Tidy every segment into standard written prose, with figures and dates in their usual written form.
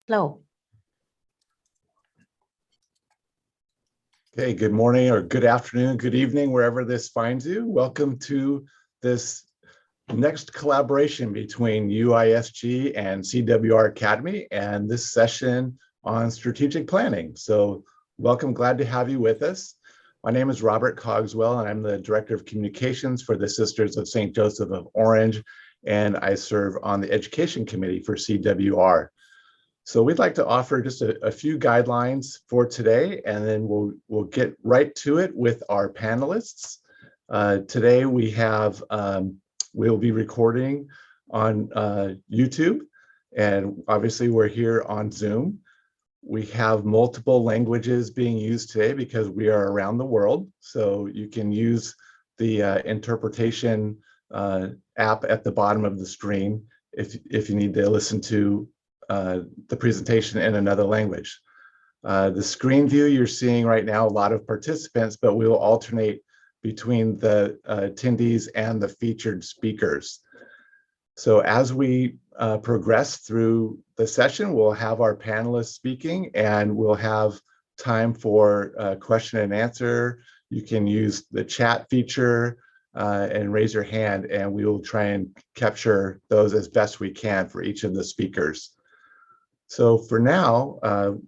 flow. Okay, good morning or good afternoon, good evening, wherever this finds you. Welcome to this next collaboration between UISG and CWR Academy and this session on strategic planning. So welcome, glad to have you with us. My name is Robert Cogswell and I'm the Director of Communications for the Sisters of St. Joseph of Orange, and I serve on the Education Committee for CWR. So we'd like to offer just a few guidelines for today, and then we'll get right to it with our panelists. Today we have, we'll be recording on YouTube, and obviously we're here on Zoom. We have multiple languages being used today because we are around the world. So you can use the interpretation app at the bottom of the screen if you need to listen to the presentation in another language. The screen view you're seeing right now, a lot of participants, but we will alternate between the attendees and the featured speakers. So as we progress through the session, we'll have our panelists speaking and we'll have time for question and answer. You can use the chat feature and raise your hand, and we will try and capture those as best we can for each of the speakers. So for now,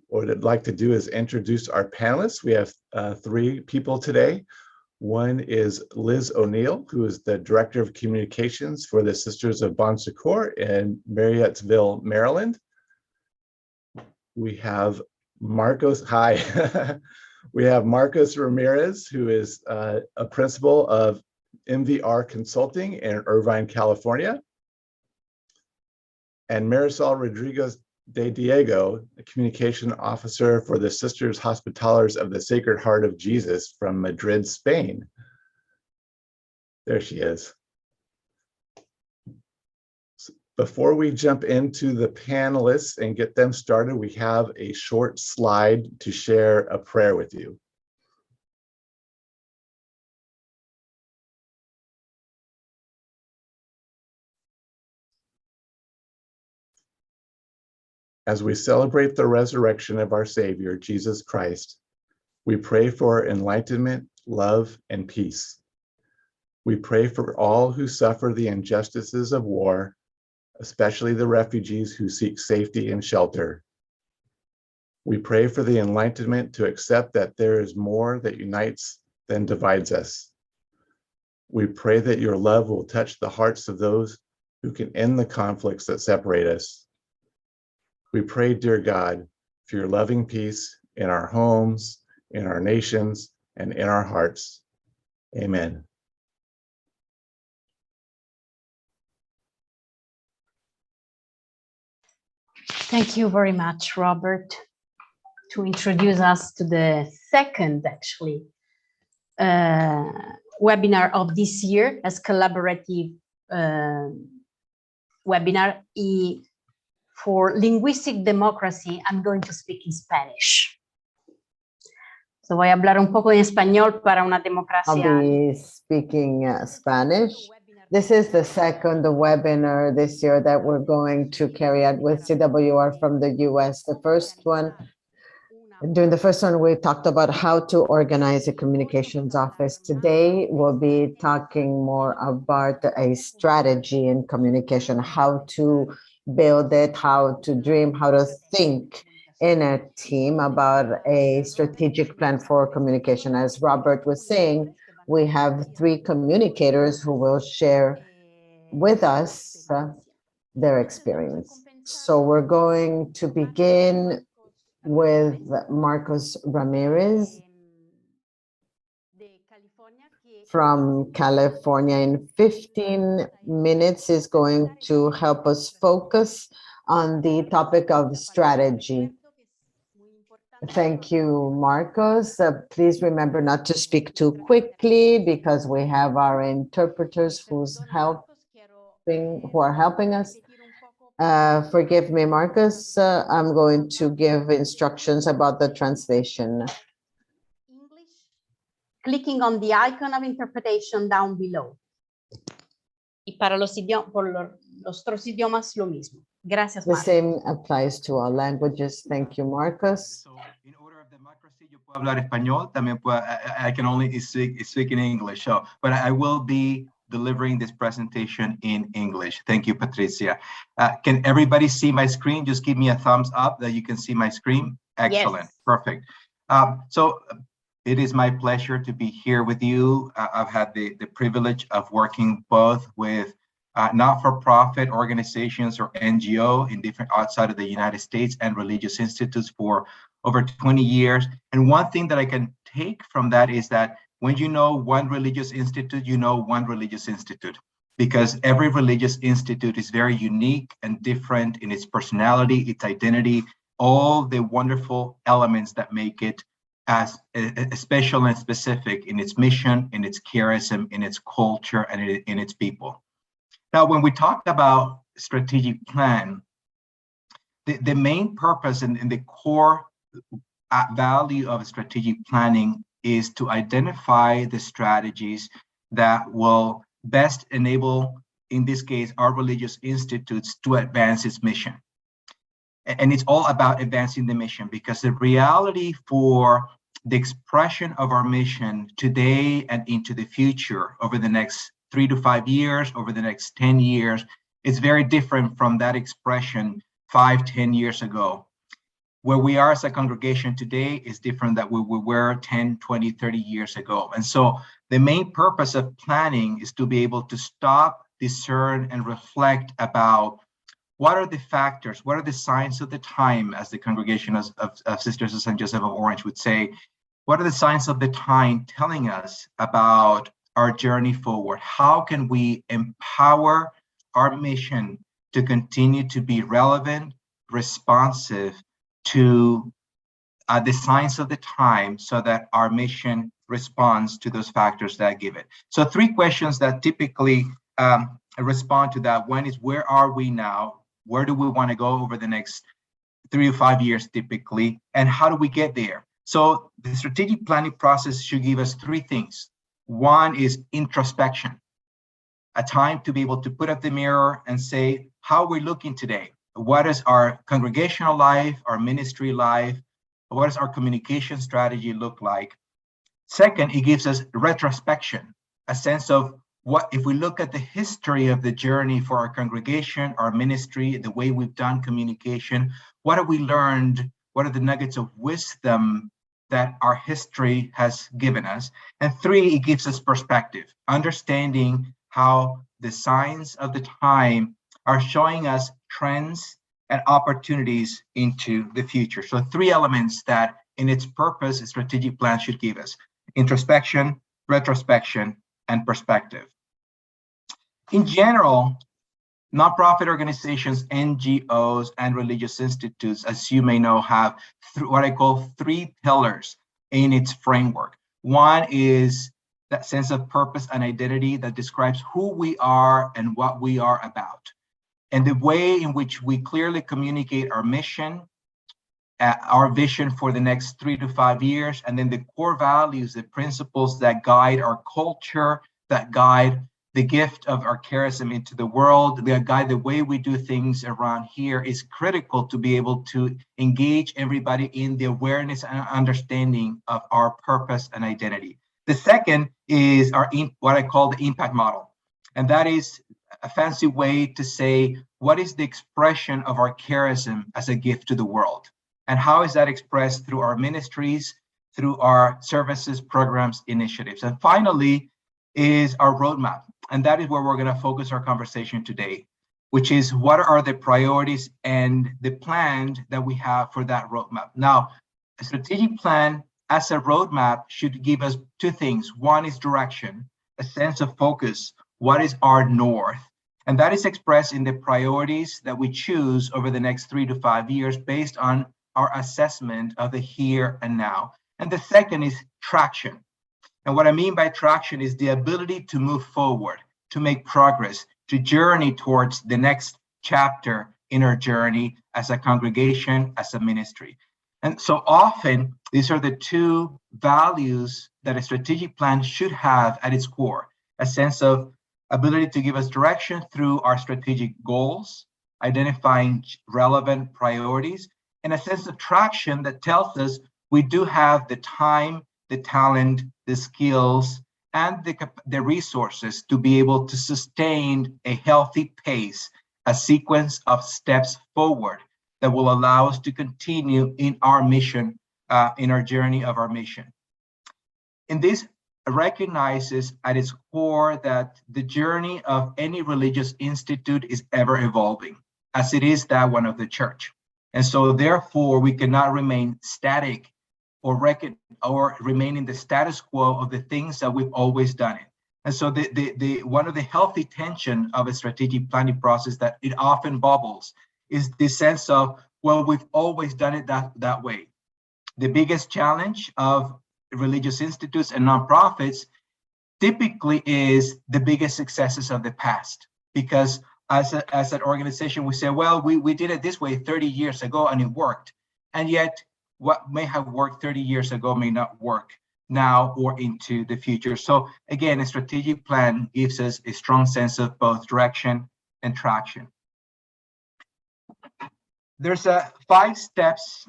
what I'd like to do is introduce our panelists. We have three people today. One is Liz O'Neill, who is the Director of Communications for the Sisters of Bon Secours in Marriottsville, Maryland. We have Marcos, hi. We have Marcos Ramirez, who is a principal of MVR Consulting in Irvine, California. And Marisol Rodriguez de Diego, a communication officer for the Sisters Hospitallers of the Sacred Heart of Jesus from Madrid, Spain. There she is. Before we jump into the panelists and get them started, we have a short slide to share a prayer with you. As we celebrate the resurrection of our Savior, Jesus Christ, we pray for enlightenment, love, and peace. We pray for all who suffer the injustices of war, especially the refugees who seek safety and shelter. We pray for the enlightenment to accept that there is more that unites than divides us. We pray that your love will touch the hearts of those who can end the conflicts that separate us. We pray, dear God, for your loving peace in our homes, in our nations, and in our hearts. Amen. Thank you very much, Robert, to introduce us to the second, actually, webinar of this year as collaborative webinar. For linguistic democracy, I'm going to speak in Spanish. So voy a hablar un poco en español para una democracia. I'll be speaking Spanish. This is the second webinar this year that we're going to carry out with CWR from the US. During the first one, we talked about how to organize a communications office. Today, we'll be talking more about a strategy in communication, how to build it, how to dream, how to think in a team about a strategic plan for communication. As Robert was saying, we have three communicators who will share with us their experience. So we're going to begin with Marcos Ramirez from California. In 15 minutes is going to help us focus on the topic of strategy. Thank you, Marcos. Please remember not to speak too quickly because we have our interpreters who are helping us. Forgive me, Marcus. I'm going to give instructions about the translation. Clicking on the icon of interpretation down below. Y para los otros idiomas lo mismo. Gracias, The Marcos. same applies to all languages. Thank you, Marcos. So, in order of democracy, yo puedo hablar español, también puedo, I can only speak in English. So, but I will be delivering this presentation in English. Thank you, Patricia. Can everybody see my screen? Just give me a thumbs up that you can see my screen. Excellent, Yes. perfect. So it is my pleasure to be here with you. I've had the privilege of working both with not-for-profit organizations or NGO in different outside of the United States and religious institutes for over 20 years. And one thing that I can take from that is that when you know one religious institute, you know one religious institute, because every religious institute is very unique and different in its personality, its identity, all the wonderful elements that make it as special and specific in its mission, in its charism, in its culture, and in its people. Now, when we talk about strategic plan, the main purpose and the core value of strategic planning is to identify the strategies that will best enable, in this case, our religious institutes to advance its mission. And it's all about advancing the mission, because the reality for the expression of our mission today and into the future over the next 3 to 5 years, over the next 10 years, is very different from that expression 5, 10 years ago. Where we are as a congregation today is different than where we were 10, 20, 30 years ago. And so the main purpose of planning is to be able to stop, discern, and reflect about what are the factors, what are the signs of the time, as the congregation of Sisters of St. Joseph of Orange would say, what are the signs of the time telling us about our journey forward? How can we empower our mission to continue to be relevant, responsive to the signs of the time, so that our mission responds to those factors that give it? So 3 questions that typically respond to that. One is, where are we now? Where do we want to go over the next 3 to 5 years typically? And how do we get there? So the strategic planning process should give us 3 things. One is introspection, a time to be able to put up the mirror and say, how are we looking today? What is our congregational life, our ministry life? What does our communication strategy look like? Second, it gives us retrospection, a sense of what, if we look at the history of the journey for our congregation, our ministry, the way we've done communication, what have we learned? What are the nuggets of wisdom that our history has given us? And 3, it gives us perspective, understanding how the signs of the time are showing us trends and opportunities into the future. So 3 elements that in its purpose, a strategic plan should give us: introspection, retrospection, and perspective. In general, nonprofit organizations, NGOs, and religious institutes, as you may know, have what I call 3 pillars in its framework. One is that sense of purpose and identity that describes who we are and what we are about, and the way in which we clearly communicate our mission, our vision for the next 3 to 5 years, and then the core values, the principles that guide our culture, that guide the gift of our charism into the world, that guide the way we do things around here, is critical to be able to engage everybody in the awareness and understanding of our purpose and identity. The second is what I call the impact model. And that is a fancy way to say, what is the expression of our charism as a gift to the world? And how is that expressed through our ministries, through our services, programs, initiatives? And finally is our roadmap. And that is where we're going to focus our conversation today, which is what are the priorities and the plan that we have for that roadmap. Now, a strategic plan as a roadmap should give us 2 things. One is direction, a sense of focus. What is our north? And that is expressed in the priorities that we choose over the next 3 to 5 years based on our assessment of the here and now. And the second is traction. And what I mean by traction is the ability to move forward, to make progress, to journey towards the next chapter in our journey as a congregation, as a ministry. And so often, these are the 2 values that a strategic plan should have at its core: a sense of ability to give us direction through our strategic goals, identifying relevant priorities, and a sense of traction that tells us we do have the time, the talent, the skills, and the resources to be able to sustain a healthy pace, a sequence of steps forward that will allow us to continue in our mission, in our journey of our mission. And this recognizes at its core that the journey of any religious institute is ever evolving, as it is that one of the church. And so therefore, we cannot remain static or remain in the status quo of the things that we've always done it. And so the one of the healthy tension of a strategic planning process that it often bubbles is the sense of, well, we've always done it that way. The biggest challenge of religious institutes and nonprofits typically is the biggest successes of the past, because as an organization, we say, well, we did it this way 30 years ago and it worked. And yet what may have worked 30 years ago may not work now or into the future. So again, a strategic plan gives us a strong sense of both direction and traction. There's 5 steps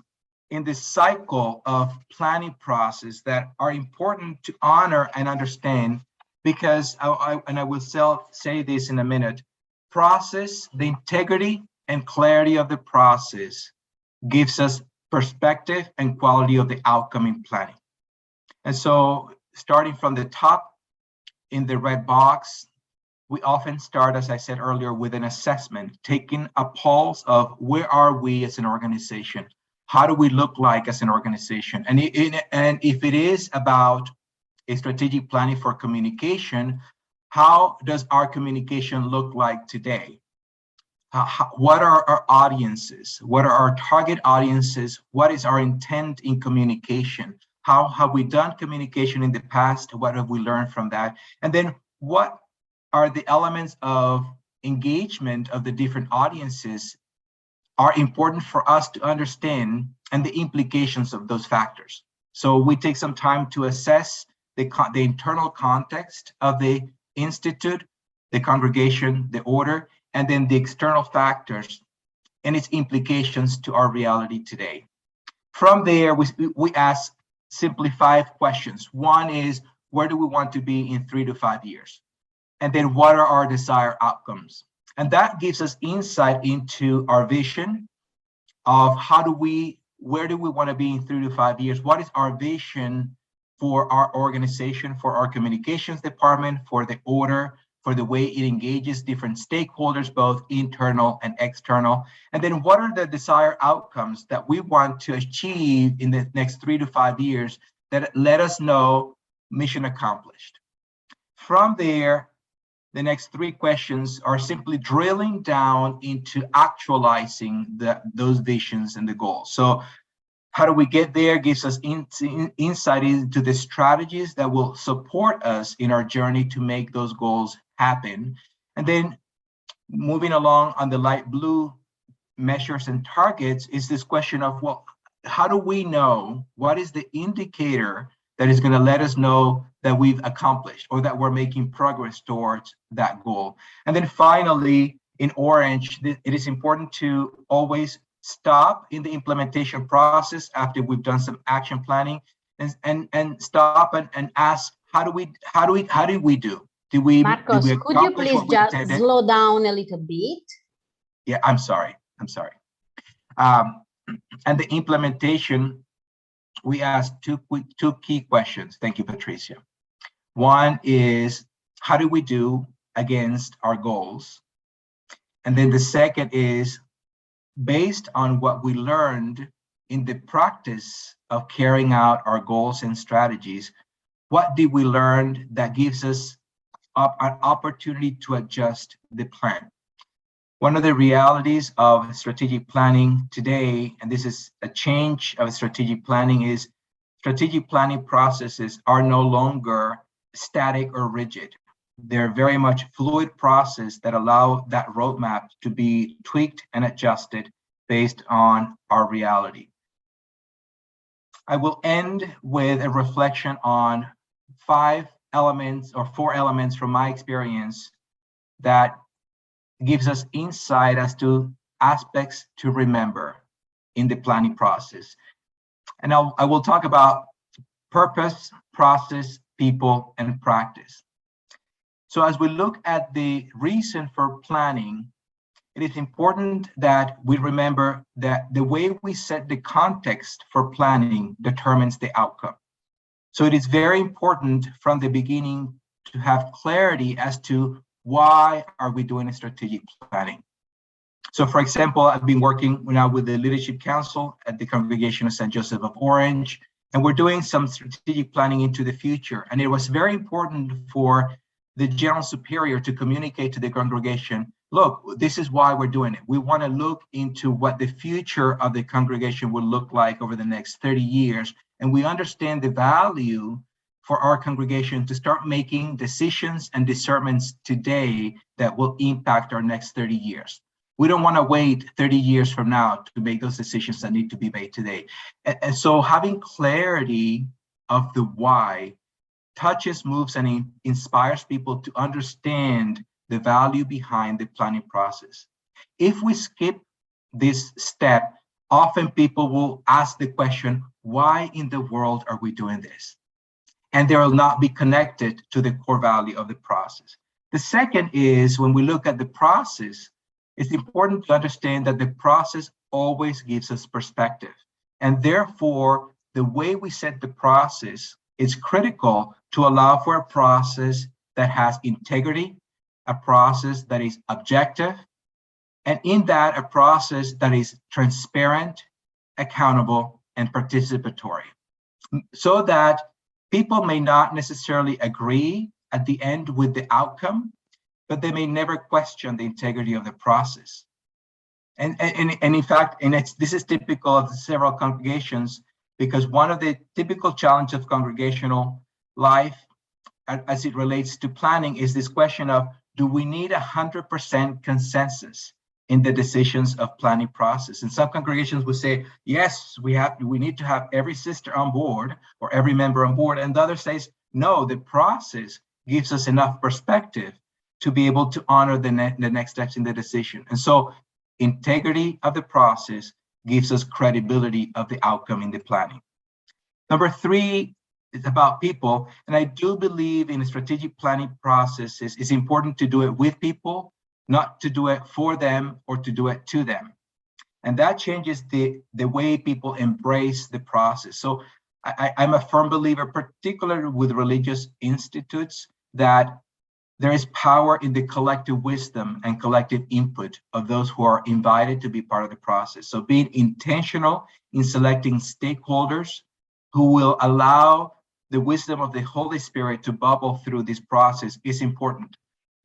in this cycle of planning process that are important to honor and understand, because I will say this in a minute. Process, the integrity and clarity of the process gives us perspective and quality of the outcome in planning. And so starting from the top in the red box, we often start, as I said earlier, with an assessment, taking a pulse of where are we as an organization? How do we look like as an organization? And if it is about a strategic planning for communication, how does our communication look like today? What are our audiences? What are our target audiences? What is our intent in communication? How have we done communication in the past? What have we learned from that? And then what are the elements of engagement of the different audiences are important for us to understand, and the implications of those factors. So we take some time to assess the internal context of the institute, the congregation, the order, and then the external factors and its implications to our reality today. From there, we ask simply 5 questions. One is, where do we want to be in 3 to 5 years? And then what are our desired outcomes? And that gives us insight into our vision of where do we want to be in 3 to 5 years? What is our vision for our organization, for our communications department, for the order, for the way it engages different stakeholders, both internal and external? And then what are the desired outcomes that we want to achieve in the next 3 to 5 years that let us know mission accomplished? From there, the next 3 questions are simply drilling down into actualizing those visions and the goals. So how do we get there? Gives us insight into the strategies that will support us in our journey to make those goals happen. And then moving along on the light blue measures and targets is this question of, well, how do we know what is the indicator that is going to let us know that we've accomplished or that we're making progress towards that goal? And then finally, in orange, it is important to always stop in the implementation process after we've done some action planning and stop and ask, how did we do? Marcos, could you please just slow down a little bit? Yeah, I'm sorry. And the implementation, we asked two key questions. Thank you, Patricia. One is, how do we do against our goals? And then the second is, based on what we learned in the practice of carrying out our goals and strategies, what did we learn that gives us an opportunity to adjust the plan? One of the realities of strategic planning today, and this is a change of strategic planning, is strategic planning processes are no longer static or rigid. They're very much fluid process that allow that roadmap to be tweaked and adjusted based on our reality. I will end with a reflection on 4 elements from my experience that gives us insight as to aspects to remember in the planning process. And I will talk about purpose, process, people, and practice. So as we look at the reason for planning, it is important that we remember that the way we set the context for planning determines the outcome. So it is very important from the beginning to have clarity as to why are we doing a strategic planning. So for example, I've been working now with the Leadership Council at the Congregation of St. Joseph of Orange, and we're doing some strategic planning into the future. And it was very important for the General Superior to communicate to the congregation, look, this is why we're doing it. We want to look into what the future of the congregation will look like over the next 30 years. And we understand the value for our congregation to start making decisions and discernments today that will impact our next 30 years. We don't want to wait 30 years from now to make those decisions that need to be made today. And so having clarity of the why touches, moves, and inspires people to understand the value behind the planning process. If we skip this step, often people will ask the question, why in the world are we doing this? And they will not be connected to the core value of the process. The second is when we look at the process, it's important to understand that the process always gives us perspective. And therefore, the way we set the process is critical to allow for a process that has integrity, a process that is objective, and in that, a process that is transparent, accountable, and participatory, so that people may not necessarily agree at the end with the outcome, but they may never question the integrity of the process. And in fact, this is typical of several congregations, because one of the typical challenges of congregational life as it relates to planning is this question of, do we need 100% consensus in the decisions of planning process? And some congregations will say, yes, we need to have every sister on board or every member on board. And the other says, no, the process gives us enough perspective to be able to honor the next steps in the decision. And so integrity of the process gives us credibility of the outcome in the planning. Number three is about people. And I do believe in a strategic planning processes, it's important to do it with people, not to do it for them or to do it to them. And that changes the way people embrace the process. So I'm a firm believer, particularly with religious institutes, that there is power in the collective wisdom and collective input of those who are invited to be part of the process. So being intentional in selecting stakeholders who will allow the wisdom of the Holy Spirit to bubble through this process is important,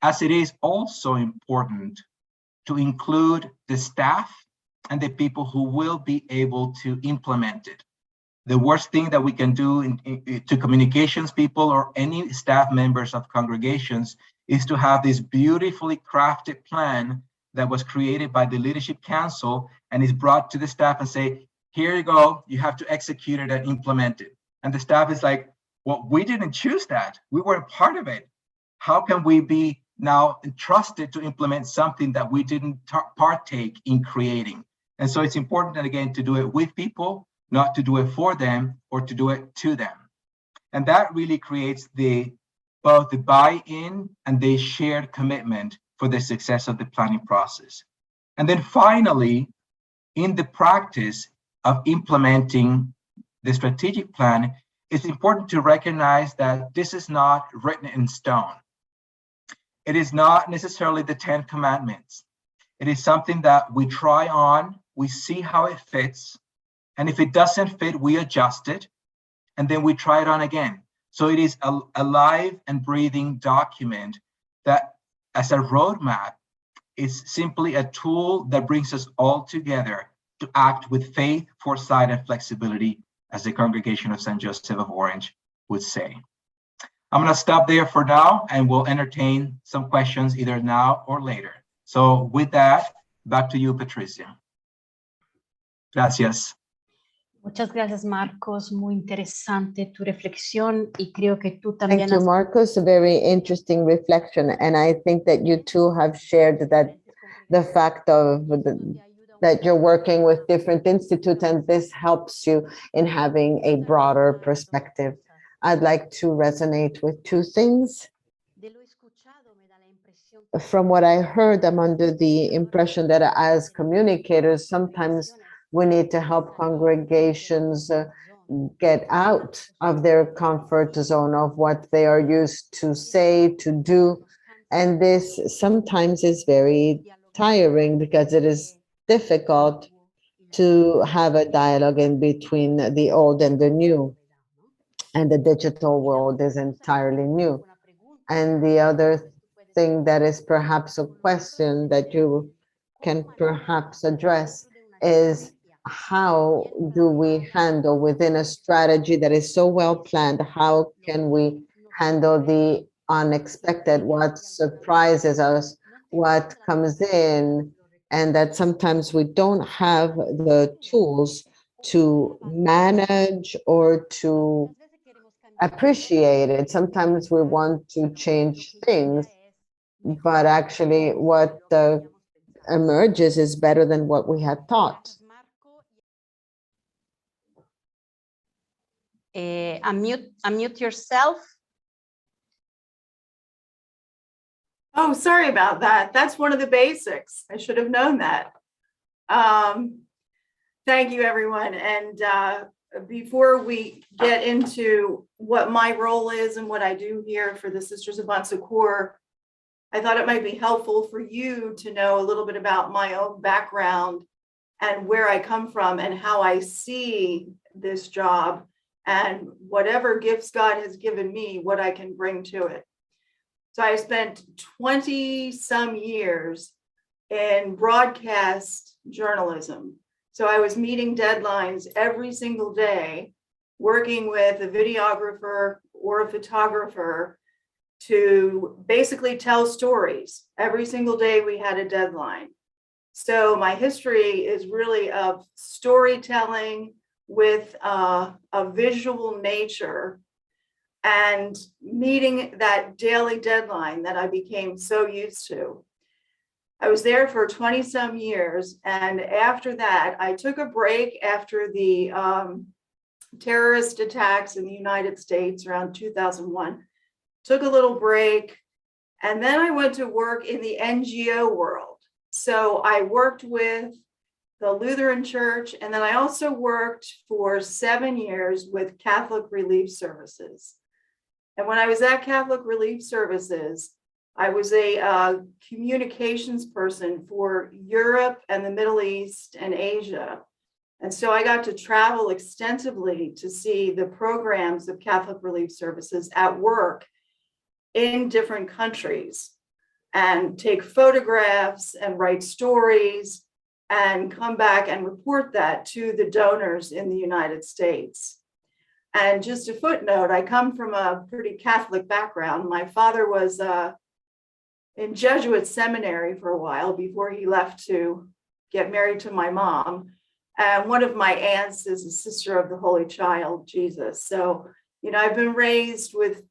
as it is also important to include the staff and the people who will be able to implement it. The worst thing that we can do to communications people or any staff members of congregations is to have this beautifully crafted plan that was created by the Leadership Council and is brought to the staff and say, here you go, you have to execute it and implement it. And the staff is like, well, we didn't choose that. We weren't part of it. How can we be now entrusted to implement something that we didn't partake in creating? And so it's important, again, to do it with people, not to do it for them or to do it to them. And that really creates both the buy-in and the shared commitment for the success of the planning process. And then finally, in the practice of implementing the strategic plan, it's important to recognize that this is not written in stone. It is not necessarily the 10 commandments. It is something that we try on, we see how it fits, and if it doesn't fit, we adjust it, and then we try it on again. So it is a live and breathing document that, as a roadmap, is simply a tool that brings us all together to act with faith, foresight, and flexibility, as the Congregation of St. Joseph of Orange would say. I'm going to stop there for now, and we'll entertain some questions either now or later. So with that, back to you, Patricia. Gracias. Muchas gracias, Marcos. Muy interesante tu reflexión y creo que tú también Thank you, Marcos. A very interesting reflection. And I think that you too have shared that the fact of that you're working with different institutes, and this helps you in having a broader perspective. I'd like to resonate with two things. From what I heard, I'm under the impression that as communicators, sometimes we need to help congregations get out of their comfort zone of what they are used to say, to do. And this sometimes is very tiring because it is difficult to have a dialogue in between the old and the new. And the digital world is entirely new. And the other thing that is perhaps a question that you can perhaps address is, how do we handle within a strategy that is so well planned, how can we handle the unexpected, what surprises us, what comes in, and that sometimes we don't have the tools to manage or to appreciate it. Sometimes we want to change things, but actually what emerges is better than what we had thought. Unmute yourself. Oh, sorry about that. That's one of the basics. I should have known that. Thank you, everyone. And before we get into what my role is and what I do here for the Sisters of Secours, I thought it might be helpful for you to know a little bit about my own background and where I come from and how I see this job and whatever gifts God has given me, what I can bring to it. So I spent 20 some years in broadcast journalism. So I was meeting deadlines every single day, working with a videographer or a photographer to basically tell stories. Every single day we had a deadline. So my history is really of storytelling with a visual nature and meeting that daily deadline that I became so used to. I was there for 20 some years. And after that, I took a break after the terrorist attacks in the United States around 2001, took a little break. And then I went to work in the NGO world. So I worked with the Lutheran Church, and then I also worked for 7 years with Catholic Relief Services. And when I was at Catholic Relief Services, I was a communications person for Europe and the Middle East and Asia. And so I got to travel extensively to see the programs of Catholic Relief Services at work in different countries and take photographs and write stories and come back and report that to the donors in the United States. And just a footnote, I come from a pretty Catholic background. My father was in Jesuit seminary for a while before he left to get married to my mom. And one of my aunts is a sister of the Holy Child, Jesus. So, you know, I've been raised with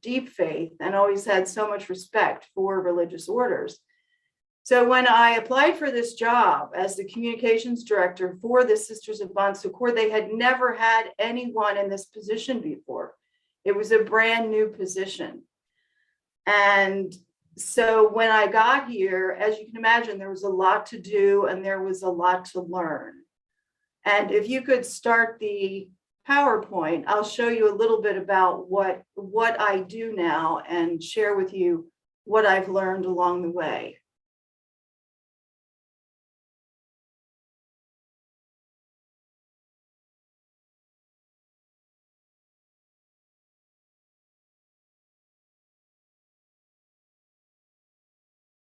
deep faith and always had so much respect for religious orders. So when I applied for this job as the communications director for the Sisters of Secours, they had never had anyone in this position before. It was a brand new position. And so when I got here, as you can imagine, there was a lot to do and there was a lot to learn. And if you could start the PowerPoint, I'll show you a little bit about what I do now and share with you what I've learned along the way.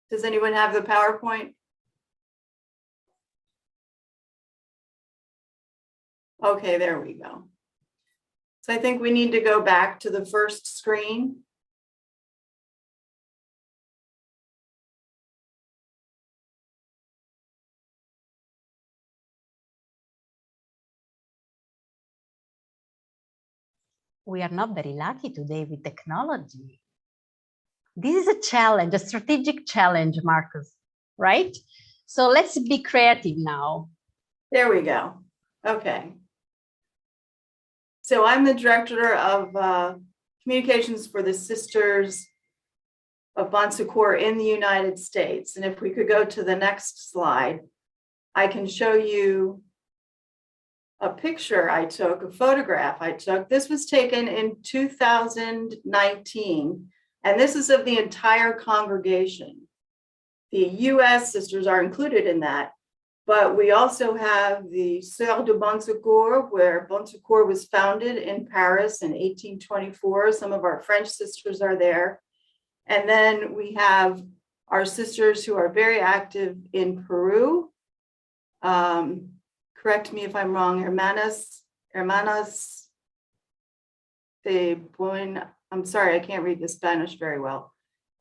Does anyone have the PowerPoint? Okay, there we go. So I think we need to go back to the first screen. We are not very lucky today with technology. This is a challenge, a strategic challenge, Marcus, right? So let's be creative now. There we go. Okay. So I'm the director of communications for the Sisters of Bon Secours in the United States. And if we could go to the next slide, I can show you a picture I took, a photograph I took. This was taken in 2019, and this is of the entire congregation. The US sisters are included in that, but we also have the Sœurs de Bon Secours, where Bon Secours was founded in Paris in 1824. Some of our French sisters are there. And then we have our sisters who are very active in Peru. Correct me if I'm wrong, Hermanas de Buen, I'm sorry, I can't read the Spanish very well.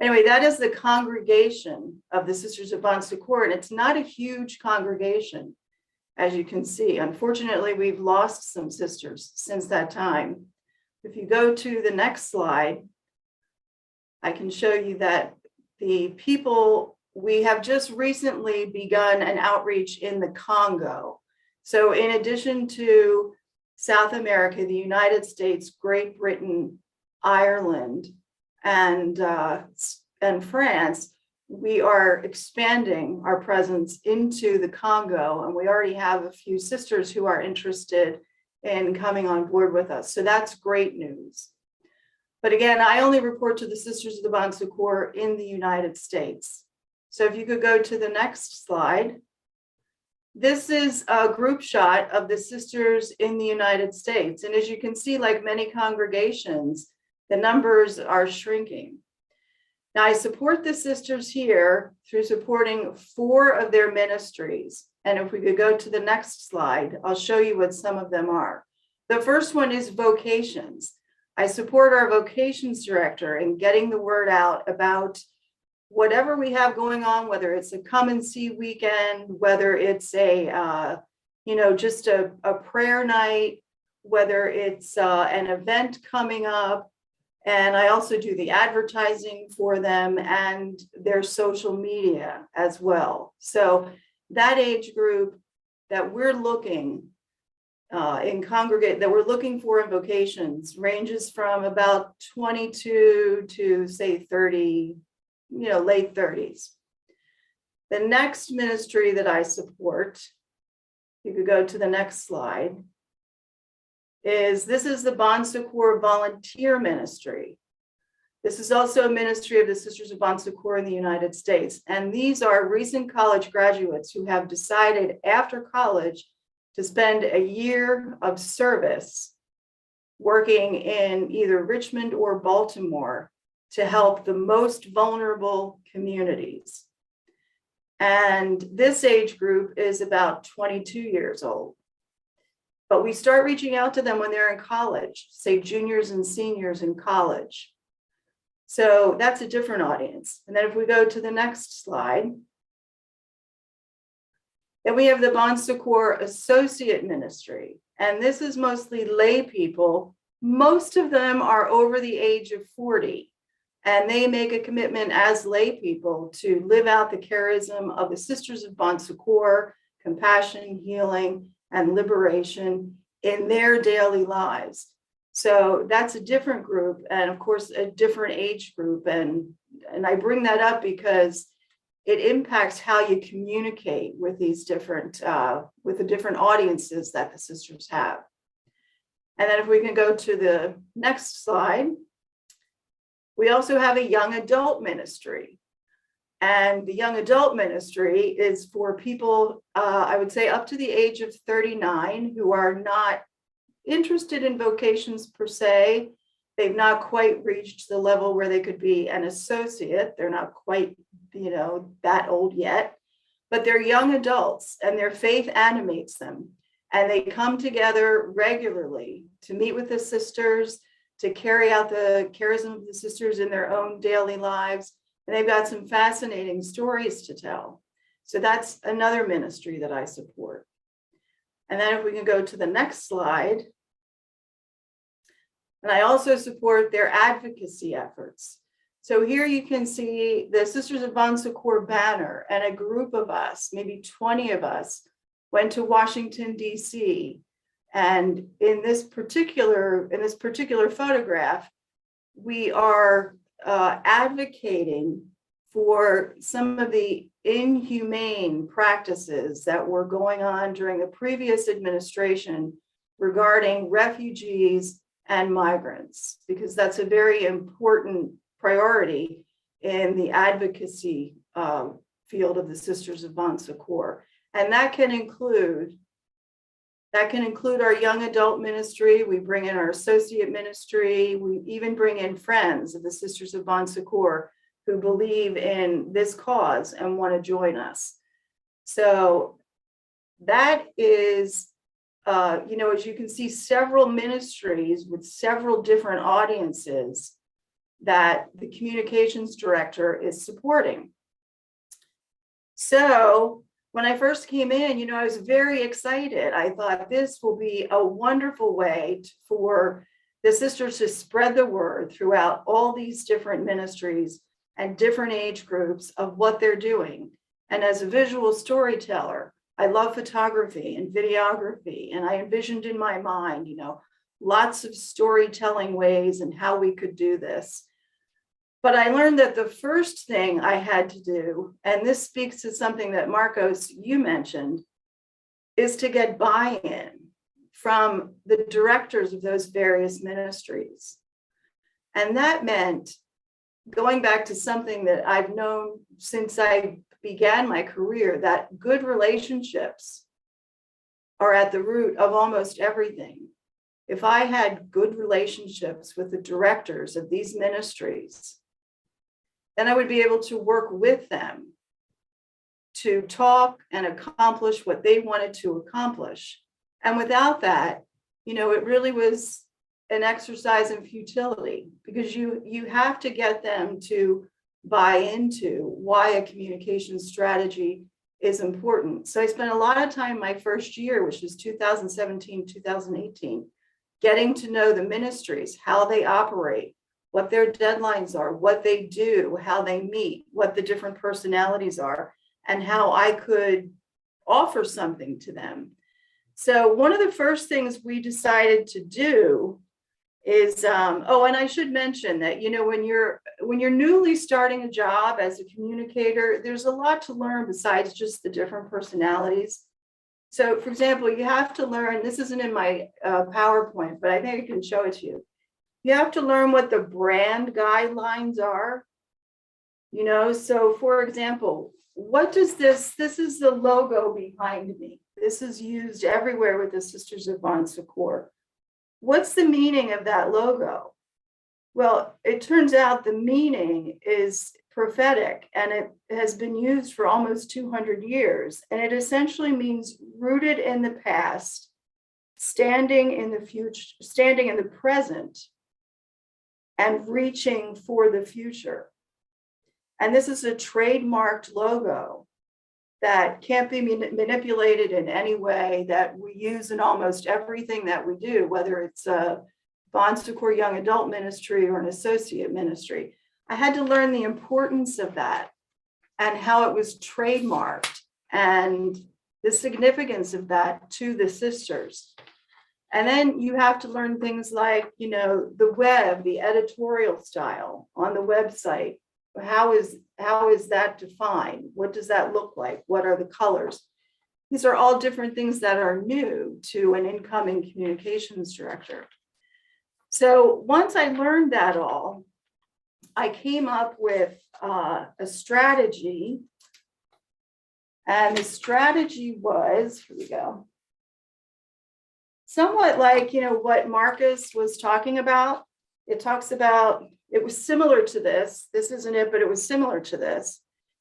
Anyway, that is the congregation of the Sisters of Bon Secours, and it's not a huge congregation, as you can see. Unfortunately, we've lost some sisters since that time. If you go to the next slide, I can show you that the people, we have just recently begun an outreach in the Congo. So in addition to South America, the United States, Great Britain, Ireland, and France, we are expanding our presence into the Congo, and we already have a few sisters who are interested in coming on board with us. So that's great news. But again, I only report to the Sisters of the Bon Secours in the United States. So if you could go to the next slide. This is a group shot of the sisters in the United States. And as you can see, like many congregations, the numbers are shrinking. Now, I support the sisters here through supporting 4 of their ministries. And if we could go to the next slide, I'll show you what some of them are. The first one is Vocations. I support our Vocations director in getting the word out about whatever we have going on, whether it's a come and see weekend, whether it's a, just a prayer night, whether it's an event coming up. And I also do the advertising for them and their social media as well. So that age group that we're looking that we're looking for in Vocations ranges from about 22 to say 30, late 30s. The next ministry that I support, you could go to the next slide, this is the Bon Secours Volunteer Ministry. This is also a ministry of the Sisters of Bon Secours in the United States. And these are recent college graduates who have decided after college to spend a year of service working in either Richmond or Baltimore to help the most vulnerable communities. And this age group is about 22 years old. But we start reaching out to them when they're in college, say juniors and seniors in college. So that's a different audience. And then if we go to the next slide, then we have the Bon Secours Associate Ministry. And this is mostly lay people. Most of them are over the age of 40. And they make a commitment as lay people to live out the charism of the Sisters of Bon Secours, compassion, healing, and liberation in their daily lives. So that's a different group, and of course, a different age group. And I bring that up because it impacts how you communicate with these different, with the different audiences that the sisters have. And then if we can go to the next slide, we also have a young adult ministry. And the young adult ministry is for people, I would say up to the age of 39 who are not interested in vocations per se. They've not quite reached the level where they could be an associate. They're not quite, that old yet, but they're young adults and their faith animates them. And they come together regularly to meet with the sisters, to carry out the charism of the sisters in their own daily lives. And they've got some fascinating stories to tell. So that's another ministry that I support. And then if we can go to the next slide. And I also support their advocacy efforts. So here you can see the Sisters of Bon Secours banner, and a group of us, maybe 20 of us, went to Washington, DC. And in this particular photograph, we are advocating for some of the inhumane practices that were going on during the previous administration regarding refugees and migrants, because that's a very important priority in the advocacy field of the Sisters of Bon Secours. And that can include our young adult ministry. We bring in our associate ministry. We even bring in friends of the Sisters of Bon Secours who believe in this cause and want to join us. So that is, as you can see, several ministries with several different audiences that the communications director is supporting. So when I first came in, I was very excited. I thought this will be a wonderful way for the sisters to spread the word throughout all these different ministries and different age groups of what they're doing. And as a visual storyteller, I love photography and videography, and I envisioned in my mind, lots of storytelling ways and how we could do this. But I learned that the first thing I had to do, and this speaks to something that Marcos, you mentioned, is to get buy-in from the directors of those various ministries. And that meant going back to something that I've known since I began my career, that good relationships are at the root of almost everything. If I had good relationships with the directors of these ministries, then I would be able to work with them to talk and accomplish what they wanted to accomplish. And without that, it really was an exercise in futility, because you have to get them to buy into why a communication strategy is important. So I spent a lot of time my first year, which was 2017, 2018, getting to know the ministries, how they operate, what their deadlines are, what they do, how they meet, what the different personalities are, and how I could offer something to them. So one of the first things we decided to do is, and I should mention that, when you're newly starting a job as a communicator, there's a lot to learn besides just the different personalities. So for example, you have to learn, this isn't in my PowerPoint, but I think I can show it to you. You have to learn what the brand guidelines are. So for example, what does this is the logo behind me. This is used everywhere with the Sisters of Bon Secours. What's the meaning of that logo? Well, it turns out the meaning is prophetic, and it has been used for almost 200 years. And it essentially means rooted in the past, standing in the future, standing in the present, and reaching for the future. And this is a trademarked logo that can't be manipulated in any way, that we use in almost everything that we do, whether it's a Bon Secours young adult ministry or an associate ministry. I had to learn the importance of that and how it was trademarked and the significance of that to the sisters. And then you have to learn things like, the web, the editorial style on the website. How is that defined? What does that look like? What are the colors? These are all different things that are new to an incoming communications director. So once I learned that all, I came up with a strategy. And the strategy was, here we go, somewhat like, what Marcus was talking about. It talks about, it was similar to this. This isn't it, but it was similar to this.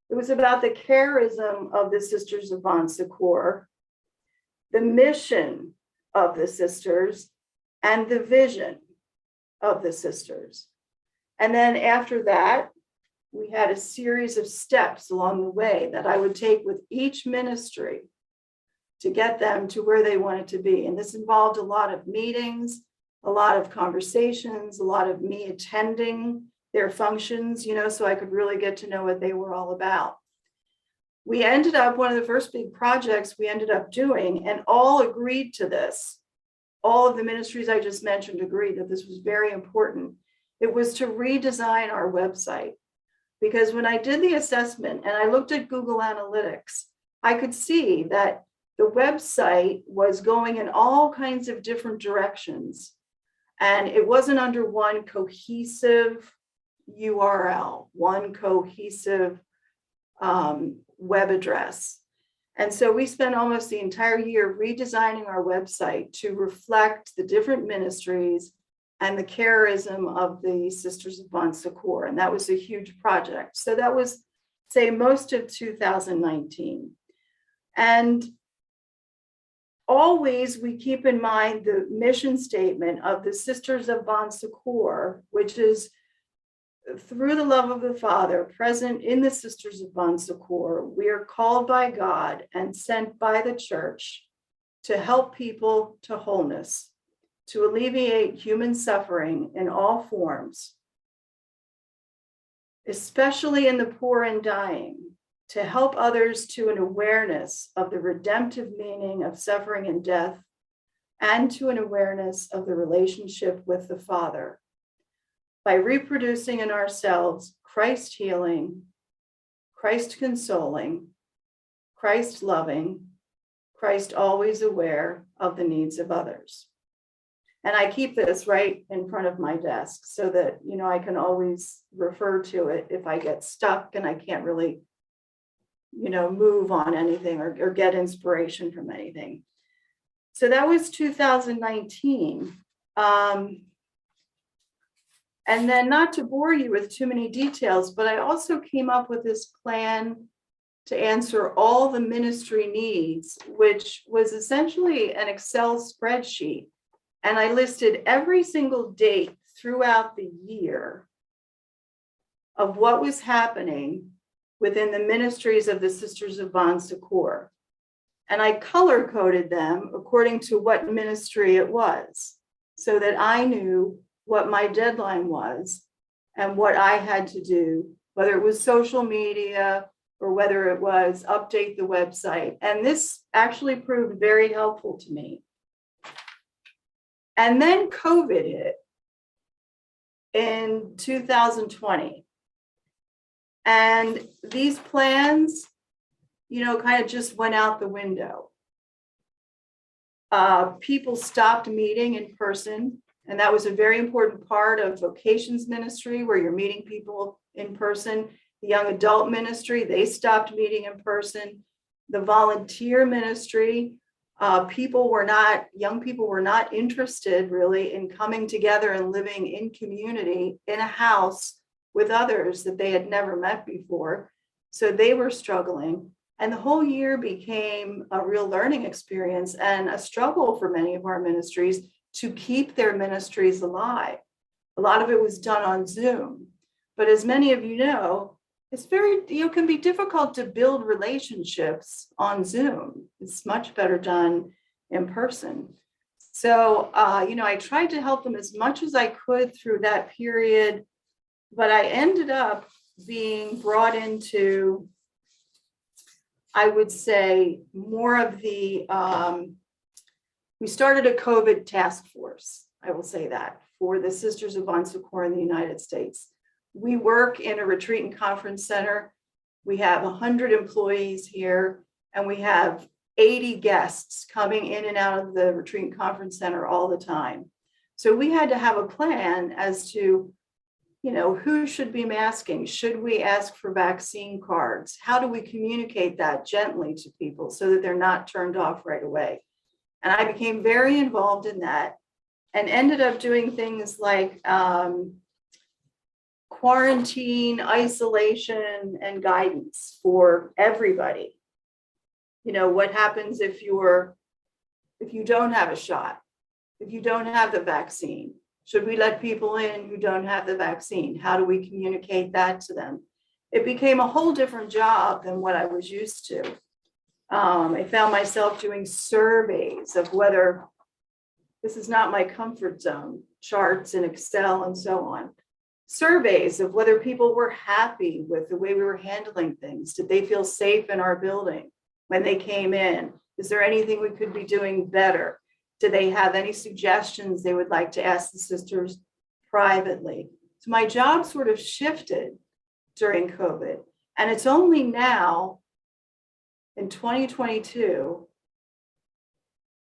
It was about the charism of the Sisters of Bon Secours, the mission of the sisters, and the vision of the sisters. And then after that, we had a series of steps along the way that I would take with each ministry to get them to where they wanted to be. And this involved a lot of meetings, a lot of conversations, a lot of me attending their functions, so I could really get to know what they were all about. We ended up, one of the first big projects we ended up doing, and all agreed to this. All of the ministries I just mentioned agreed that this was very important. It was to redesign our website. Because when I did the assessment and I looked at Google Analytics, I could see that the website was going in all kinds of different directions. And it wasn't under one cohesive URL, one cohesive web address. And so we spent almost the entire year redesigning our website to reflect the different ministries and the charism of the Sisters of Bon Secours. And that was a huge project. So that was, say, most of 2019. And always we keep in mind the mission statement of the Sisters of Bon Secours, which is through the love of the Father present in the Sisters of Bon Secours, we are called by God and sent by the Church to help people to wholeness, to alleviate human suffering in all forms, especially in the poor and dying, to help others to an awareness of the redemptive meaning of suffering and death, and to an awareness of the relationship with the Father, by reproducing in ourselves Christ healing, Christ consoling, Christ loving, Christ always aware of the needs of others. And I keep this right in front of my desk so that, I can always refer to it if I get stuck and I can't really, move on anything or get inspiration from anything. So that was 2019. And then, not to bore you with too many details, but I also came up with this plan to answer all the ministry needs, which was essentially an Excel spreadsheet. And I listed every single date throughout the year of what was happening within the ministries of the Sisters of Bon Secours. And I color coded them according to what ministry it was, so that I knew what my deadline was and what I had to do, whether it was social media or whether it was update the website. And this actually proved very helpful to me. And then COVID hit in 2020. And these plans, kind of just went out the window. People stopped meeting in person. And that was a very important part of Vocations ministry, where you're meeting people in person. The young adult ministry, they stopped meeting in person. The volunteer ministry, young people were not interested really in coming together and living in community in a house with others that they had never met before. So they were struggling. And the whole year became a real learning experience and a struggle for many of our ministries to keep their ministries alive. A lot of it was done on Zoom. But as many of you know, it's can be difficult to build relationships on Zoom. It's much better done in person. So, I tried to help them as much as I could through that period, but I ended up being brought into, I would say, more of the, we started a COVID task force, I will say that, for the Sisters of Bon Secours in the United States. We work in a retreat and conference center. We have 100 employees here, and we have 80 guests coming in and out of the retreat and conference center all the time. So we had to have a plan as to, who should be masking? Should we ask for vaccine cards? How do we communicate that gently to people so that they're not turned off right away? And I became very involved in that and ended up doing things like quarantine, isolation, and guidance for everybody. What happens if you don't have a shot, if you don't have the vaccine? Should we let people in who don't have the vaccine? How do we communicate that to them? It became a whole different job than what I was used to. I found myself doing surveys of whether this is not my comfort zone, charts in Excel and so on. surveys of whether people were happy with the way we were handling things. Did they feel safe in our building when they came in? Is there anything we could be doing better? Do they have any suggestions they would like to ask the sisters privately? So my job sort of shifted during COVID. And it's only now in 2022,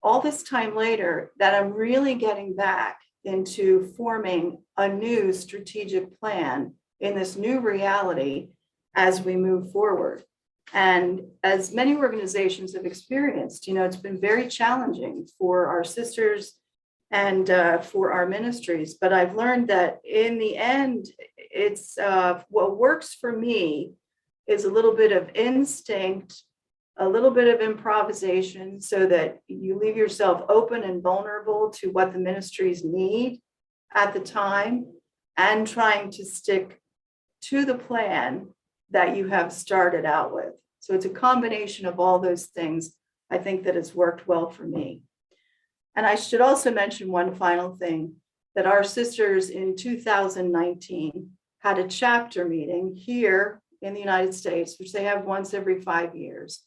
all this time later, that I'm really getting back into forming a new strategic plan in this new reality as we move forward. And as many organizations have experienced, it's been very challenging for our sisters and for our ministries. But I've learned that in the end, it's what works for me is a little bit of instinct, a little bit of improvisation, so that you leave yourself open and vulnerable to what the ministries need at the time, and trying to stick to the plan that you have started out with. So it's a combination of all those things, I think, that has worked well for me. And I should also mention one final thing, that our sisters in 2019 had a chapter meeting here in the United States, which they have once every 5 years.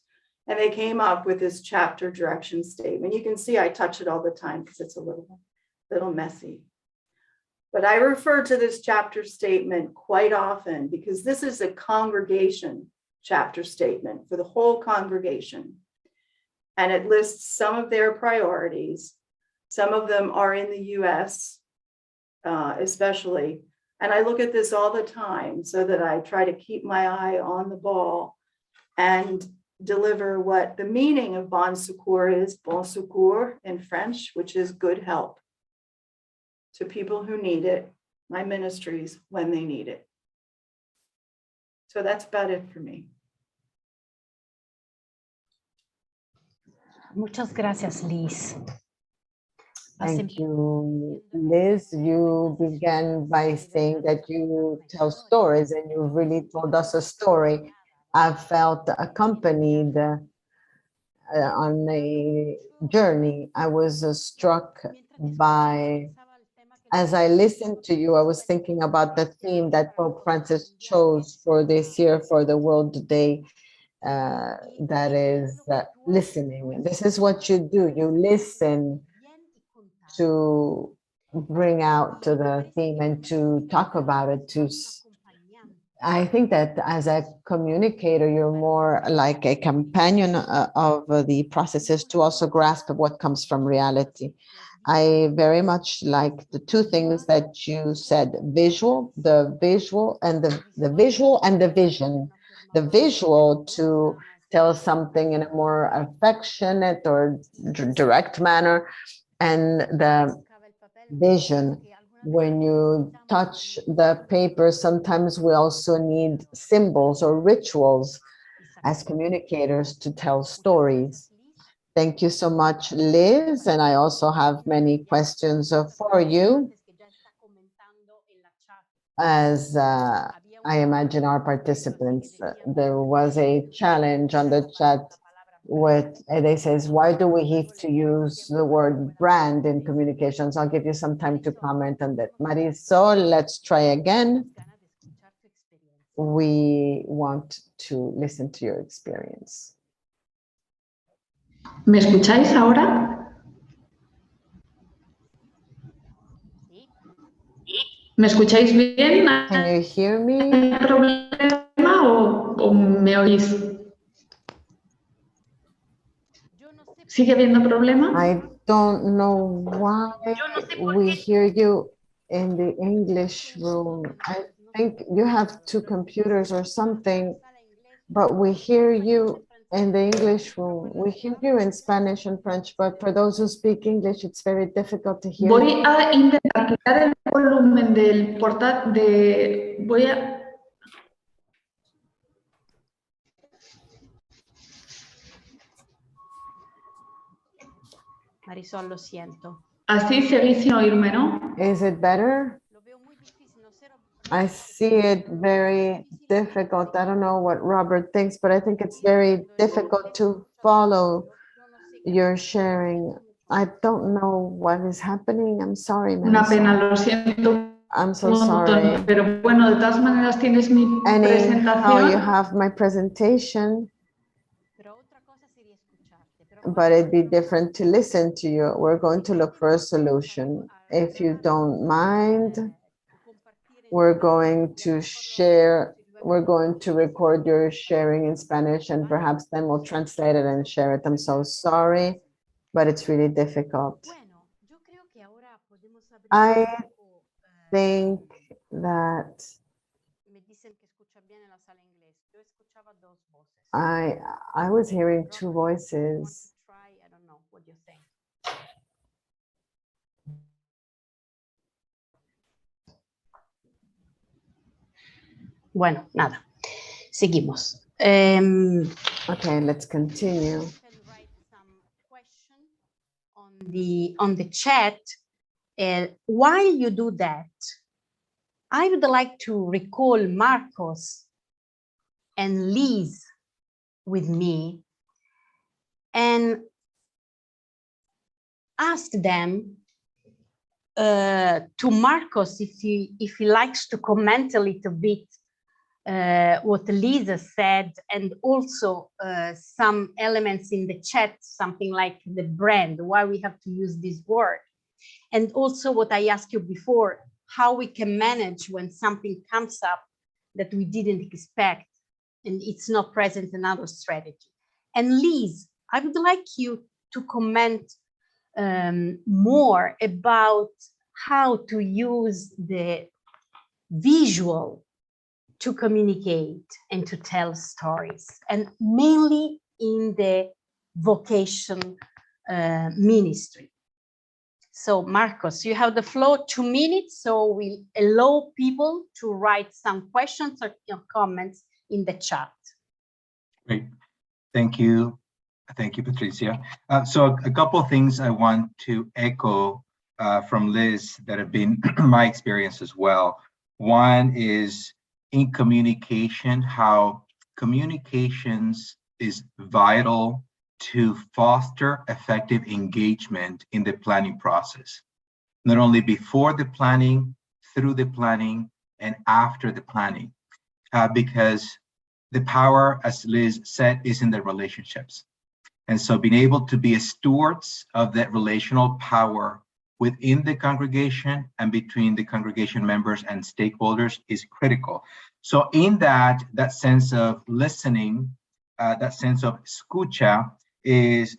And they came up with this chapter direction statement. You can see I touch it all the time because it's a little messy. But I refer to this chapter statement quite often because this is a congregation chapter statement for the whole congregation. And it lists some of their priorities. Some of them are in the US, especially. And I look at this all the time so that I try to keep my eye on the ball and deliver what the meaning of Bon Secours is, Bon Secours in French, which is good help to people who need it, my ministries when they need it. So that's about it for me. Muchas gracias, Liz. Thank you, Liz. You began by saying that you tell stories, and you really told us a story. I felt accompanied on a journey. I was struck by, as I listened to you, I was thinking about the theme that Pope Francis chose for this year for the World Day, that is listening. This is what you do. You listen to bring out to the theme and to talk about it. I think that as a communicator, you're more like a companion of the processes to also grasp what comes from reality. I very much like the two things that you said: the visual and the vision. The visual to tell something in a more affectionate or direct manner, and the vision. When you touch the paper, sometimes we also need symbols or rituals as communicators to tell stories. Thank you so much, Liz. And I also have many questions for you. As I imagine our participants, there was a challenge on the chat with, they says, why do we have to use the word brand in communications? I'll give you some time to comment on that. Marisol, let's try again. We want to listen to your experience. ¿Me escucháis ahora? ¿Me escucháis bien? Can you hear me? ¿Hay problema o me oís? ¿Sigue habiendo problema? I don't know why we hear you in the English room. I think you have two computers or something, but we hear you in the English room. We hear you in Spanish and French, but for those who speak English, it's very difficult to hear. Voy a intentar quitar el volumen del portátil. Voy a... Marisol, lo siento. Así seguís sin oírme, ¿no? Is it better? I see it very difficult. I don't know what Robert thinks, but I think it's very difficult to follow your sharing. I don't know what is happening. I'm sorry, Una Marisol. pena, lo siento I'm so un montón. sorry. Pero bueno, de todas maneras tienes mi Anyhow, you presentación. have my presentation, Però otra cosa sería escucharte. Però but it'd be different to listen to you. We're going to look for a solution. If you don't mind, we're going to share, we're going to record your sharing in Spanish, and perhaps then we'll translate it and share it. I'm so sorry, but it's really difficult. Bueno, yo creo que ahora podemos abrir I un poco, think that me dicen que escucha bien en la sala inglés. Yo escuchaba dos voces. I was hearing two voices. Try, I don't know, what do you think? Bueno, nada. Seguimos. Okay, let's continue. You can write some question on the chat. While you do that, I would like to recall Marcos and Liz with me and ask them to Marcos if he likes to comment a little bit what Lisa said, and also some elements in the chat, something like the brand, why we have to use this word. And also what I asked you before, how we can manage when something comes up that we didn't expect and it's not present in our strategy. And Liz, I would like you to comment more about how to use the visual to communicate and to tell stories, and mainly in the vocation ministry. So Marcos, you have the floor, 2 minutes, so we'll allow people to write some questions or comments in the chat. Great, thank you. Thank you, Patricia. So a couple of things I want to echo from Liz that have been my experience as well. One is in communication, how communications is vital to foster effective engagement in the planning process, not only before the planning, through the planning, and after the planning, because the power, as Liz said, is in the relationships. And so being able to be stewards of that relational power within the congregation and between the congregation members and stakeholders is critical. So in that sense of listening, that sense of escucha is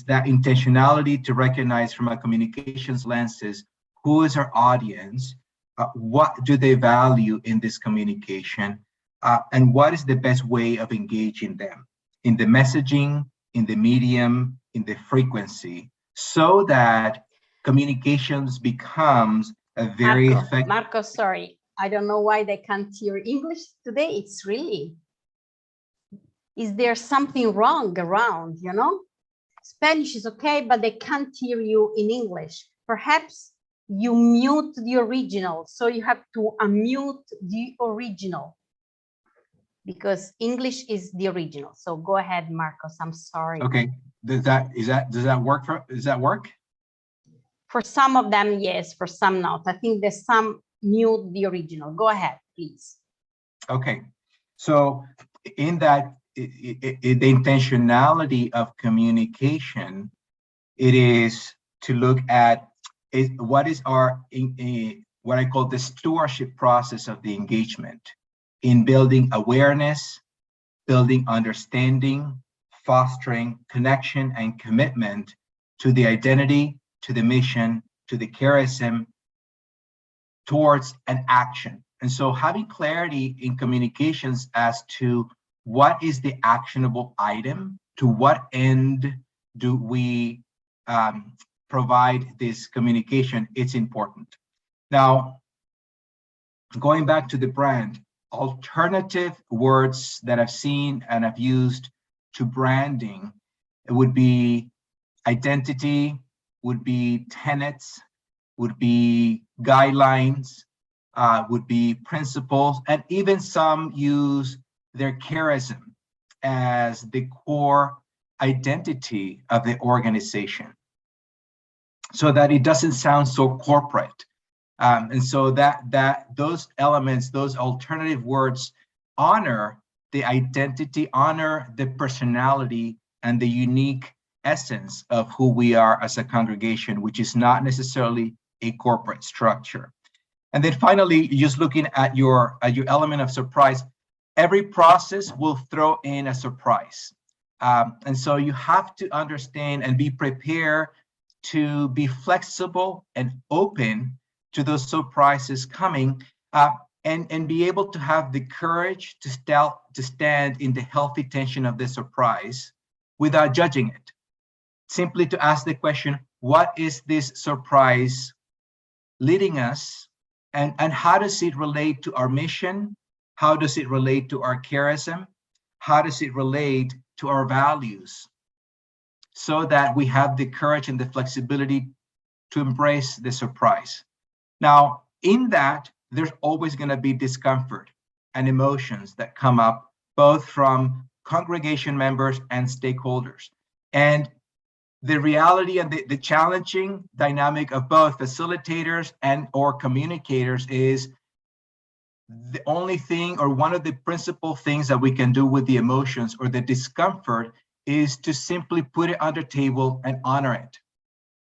that intentionality to recognize from a communications lenses, who is our audience, what do they value in this communication, and what is the best way of engaging them in the messaging, in the medium, in the frequency, so that communications becomes a very effective. Marco, sorry, I don't know why they can't hear English today. It's really, is there something wrong around, you know? Spanish is okay, but they can't hear you in English. Perhaps you mute the original, so you have to unmute the original, because English is the original. So go ahead, Marcos, I'm sorry. Okay, does that work? For some of them, yes, for some not. I think there's some mute the original. Go ahead, please. Okay, so in that, the intentionality of communication, it is to look at what is our, what I call the stewardship process of the engagement in building awareness, building understanding, fostering connection and commitment to the identity, to the mission, to the charism, towards an action. And so having clarity in communications as to what is the actionable item, to what end do we provide this communication, it's important. Now, going back to the brand, alternative words that I've seen and I've used to branding, it would be identity, would be tenets, would be guidelines, would be principles, and even some use their charism as the core identity of the organization, so that it doesn't sound so corporate. And so that those elements, those alternative words honor the identity, honor the personality and the unique essence of who we are as a congregation, which is not necessarily a corporate structure. And then finally, just looking at your element of surprise, every process will throw in a surprise. And so you have to understand and be prepared to be flexible and open to those surprises coming, and be able to have the courage to stand in the healthy tension of the surprise without judging it. Simply to ask the question, what is this surprise leading us? And how does it relate to our mission? How does it relate to our charism? How does it relate to our values? So that we have the courage and the flexibility to embrace the surprise. Now, in that, there's always going to be discomfort and emotions that come up, both from congregation members and stakeholders. And the reality and the challenging dynamic of both facilitators and or communicators is the only thing, or one of the principal things that we can do with the emotions or the discomfort is to simply put it on the table and honor it.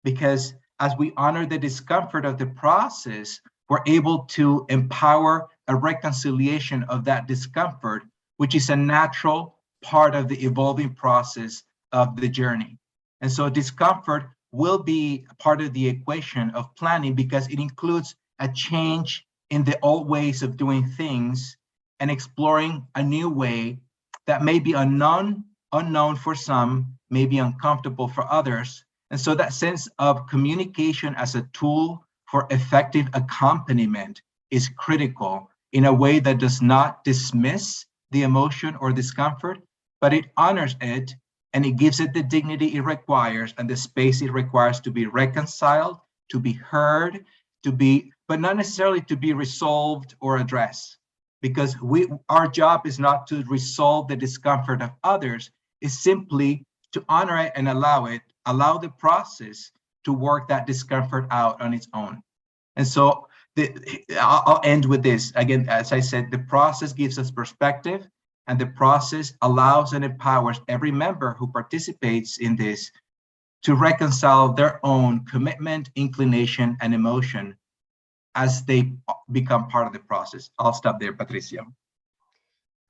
Because as we honor the discomfort of the process, we're able to empower a reconciliation of that discomfort, which is a natural part of the evolving process of the journey. And so discomfort will be part of the equation of planning because it includes a change in the old ways of doing things and exploring a new way that may be unknown for some, may be uncomfortable for others. And so that sense of communication as a tool for effective accompaniment is critical in a way that does not dismiss the emotion or discomfort, but it honors it and it gives it the dignity it requires and the space it requires to be reconciled, to be heard, but not necessarily to be resolved or addressed. Because our job is not to resolve the discomfort of others, it's simply to honor it and allow the process to work that discomfort out on its own. And so I'll end with this. Again, as I said, the process gives us perspective, and the process allows and empowers every member who participates in this to reconcile their own commitment, inclination, and emotion as they become part of the process. I'll stop there, Patricia.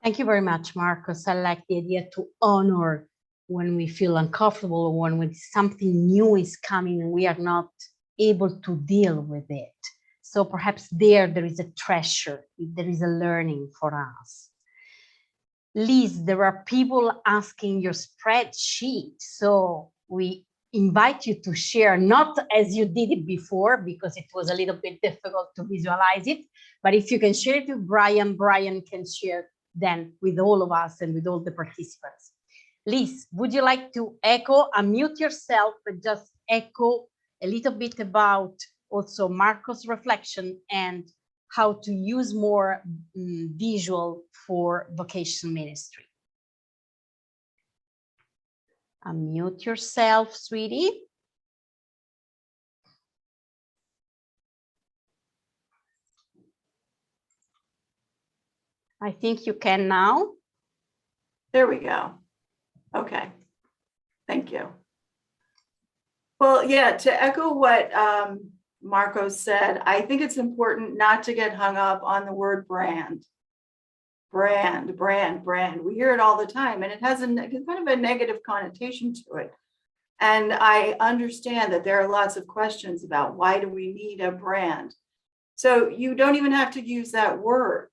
Thank you very much, Marcos. I like the idea to honor when we feel uncomfortable or when something new is coming and we are not able to deal with it. So perhaps there is a treasure, there is a learning for us. Liz, there are people asking your spreadsheet. So we invite you to share, not as you did it before, because it was a little bit difficult to visualize it, but if you can share it with Brian, Brian can share then with all of us and with all the participants. Liz, would you like to unmute yourself, but just echo a little bit about also Marcos' reflection and how to use more visual for vocation ministry. Unmute yourself, sweetie. I think you can now. There we go. Okay, thank you. Well, yeah, to echo what Marcos said, I think it's important not to get hung up on the word brand. Brand, brand, brand. We hear it all the time, and it has kind of a negative connotation to it. And I understand that there are lots of questions about why do we need a brand? So you don't even have to use that word.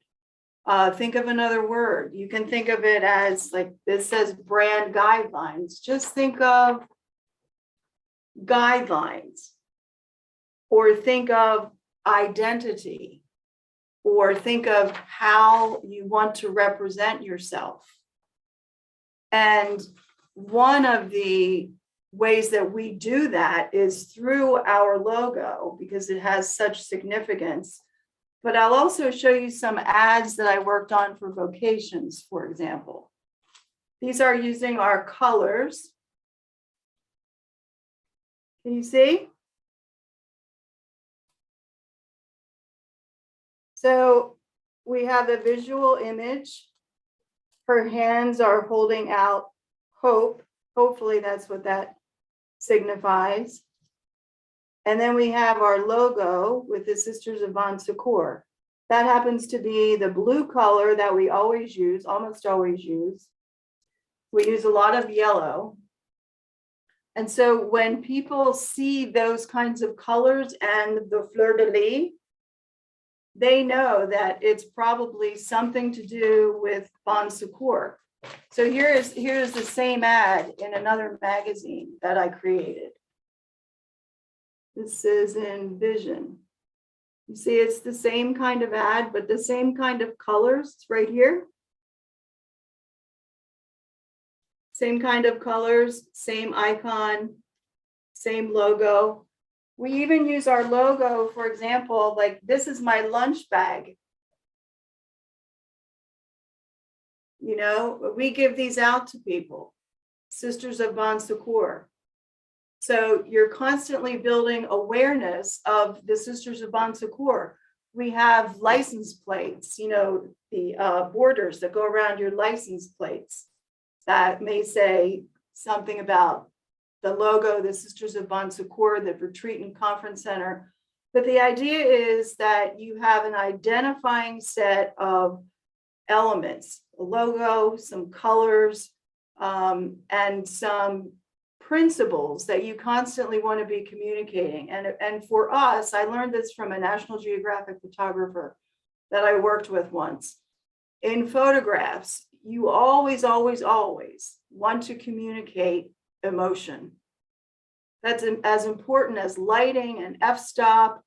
Think of another word. You can think of it as, like this says brand guidelines. Just think of guidelines, or think of identity, or think of how you want to represent yourself. And one of the ways that we do that is through our logo, because it has such significance. But I'll also show you some ads that I worked on for Vocations, for example. These are using our colors. Can you see? So we have a visual image. Her hands are holding out hope. Hopefully that's what that signifies. And then we have our logo with the Sisters of Bon Secours. That happens to be the blue color that we always use, almost always use. We use a lot of yellow. And so when people see those kinds of colors and the fleur-de-lis, they know that it's probably something to do with Bon Secours. So here's the same ad in another magazine that I created. This is in Vision. You see, it's the same kind of ad, but the same kind of colors. It's right here. Same kind of colors, same icon, same logo. We even use our logo, for example, like this is my lunch bag. You know, we give these out to people, Sisters of Bon Secours. So you're constantly building awareness of the Sisters of Bon Secours. We have license plates, you know, the borders that go around your license plates that may say something about the logo, the Sisters of Bon Secours, the retreat and conference center. But the idea is that you have an identifying set of elements, a logo, some colors, and some principles that you constantly want to be communicating. And for us, I learned this from a National Geographic photographer that I worked with once. In photographs, you always, always, always want to communicate emotion. That's as important as lighting and f-stop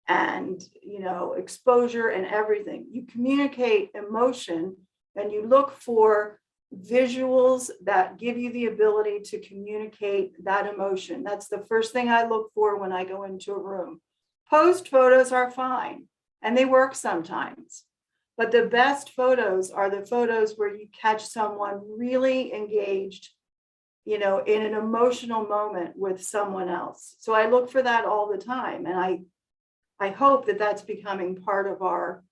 and, you know, exposure and everything. You communicate emotion and you look for visuals that give you the ability to communicate that emotion. That's the first thing I look for when I go into a room. Post photos are fine and they work sometimes, but the best photos are the photos where you catch someone really engaged, you know, in an emotional moment with someone else. So I look for that all the time, and I hope that that's becoming part of our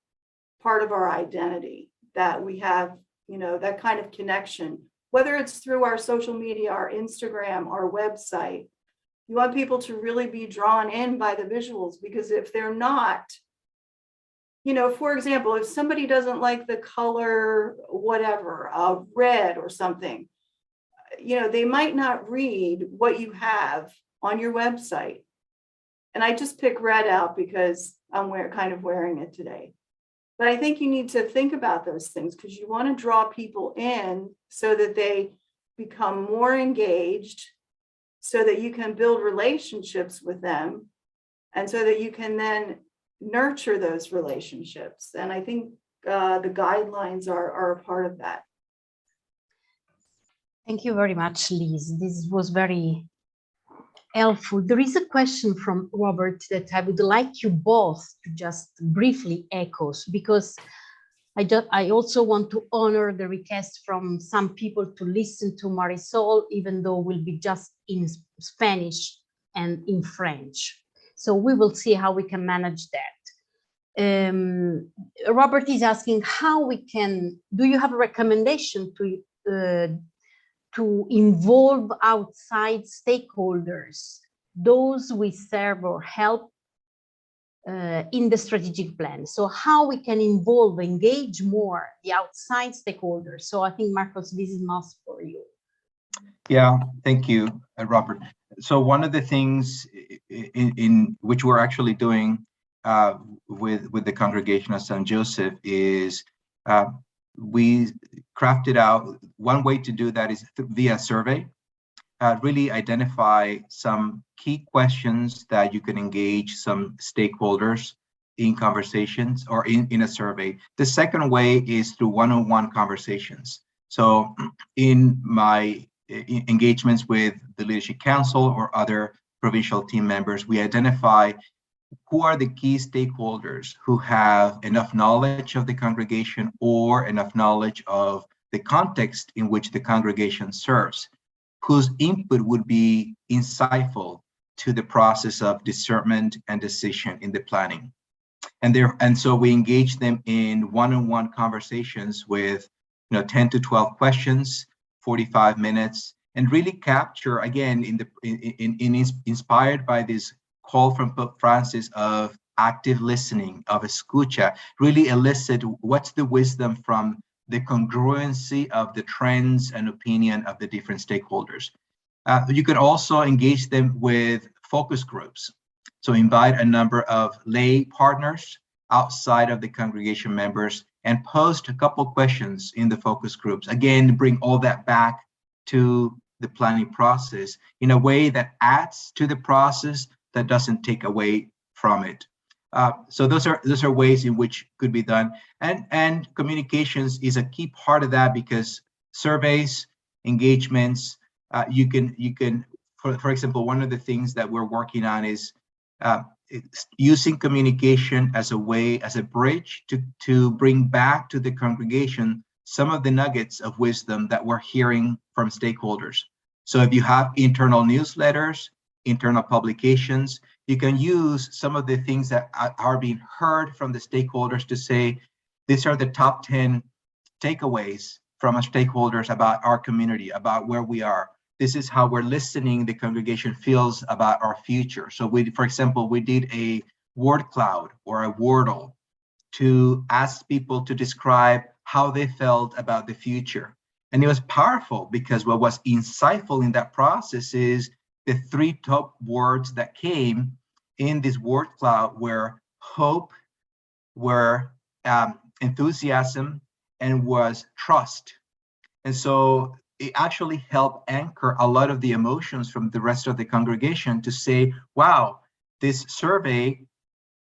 identity, that we have, you know, that kind of connection, whether it's through our social media, our Instagram, our website. You want people to really be drawn in by the visuals, because if they're not, you know, for example, if somebody doesn't like the color, whatever, red or something, you know, they might not read what you have on your website. And I just pick red out because I'm kind of wearing it today. But I think you need to think about those things, because you want to draw people in so that they become more engaged, so that you can build relationships with them, and so that you can then nurture those relationships. And I think the guidelines are a part of that. Thank you very much, Liz. This was very helpful. There is a question from Robert that I would like you both to just briefly echo, because I also want to honor the request from some people to listen to Marisol, even though we'll be just in Spanish and in French. So we will see how we can manage that. Robert is asking how we can, do you have a recommendation to involve outside stakeholders, those we serve or help in the strategic plan? So how we can engage more the outside stakeholders. So I think, Marcos, this is most for you. Yeah, thank you, Robert. So one of the things in which we're actually doing with the congregation of San Joseph is we crafted out one way to do that is via survey. Really identify some key questions that you can engage some stakeholders in conversations or in a survey. The second way is through one-on-one conversations. So in my engagements with the Leadership Council or other provincial team members, we identify who are the key stakeholders who have enough knowledge of the congregation or enough knowledge of the context in which the congregation serves, whose input would be insightful to the process of discernment and decision in the planning. And so we engage them in one-on-one conversations with 10 to 12 questions, 45 minutes, and really capture, again, inspired by this call from Pope Francis of active listening, of escucha, really elicit what's the wisdom from the congruency of the trends and opinion of the different stakeholders. You can also engage them with focus groups. So invite a number of lay partners outside of the congregation members and post a couple questions in the focus groups. Again, bring all that back to the planning process in a way that adds to the process, that doesn't take away from it. So those are ways in which could be done. And communications is a key part of that, because surveys, engagements, you can, for example, one of the things that we're working on is using communication as a bridge to bring back to the congregation some of the nuggets of wisdom that we're hearing from stakeholders. So if you have internal newsletters, internal publications, you can use some of the things that are being heard from the stakeholders to say, these are the top 10 takeaways from our stakeholders about our community, about where we are. This is how we're listening, the congregation feels about our future. So for example, we did a word cloud or a wordle to ask people to describe how they felt about the future. And it was powerful, because what was insightful in that process is the 3 top words that came in this word cloud were hope, were enthusiasm, and was trust. And so it actually helped anchor a lot of the emotions from the rest of the congregation to say, wow, this survey,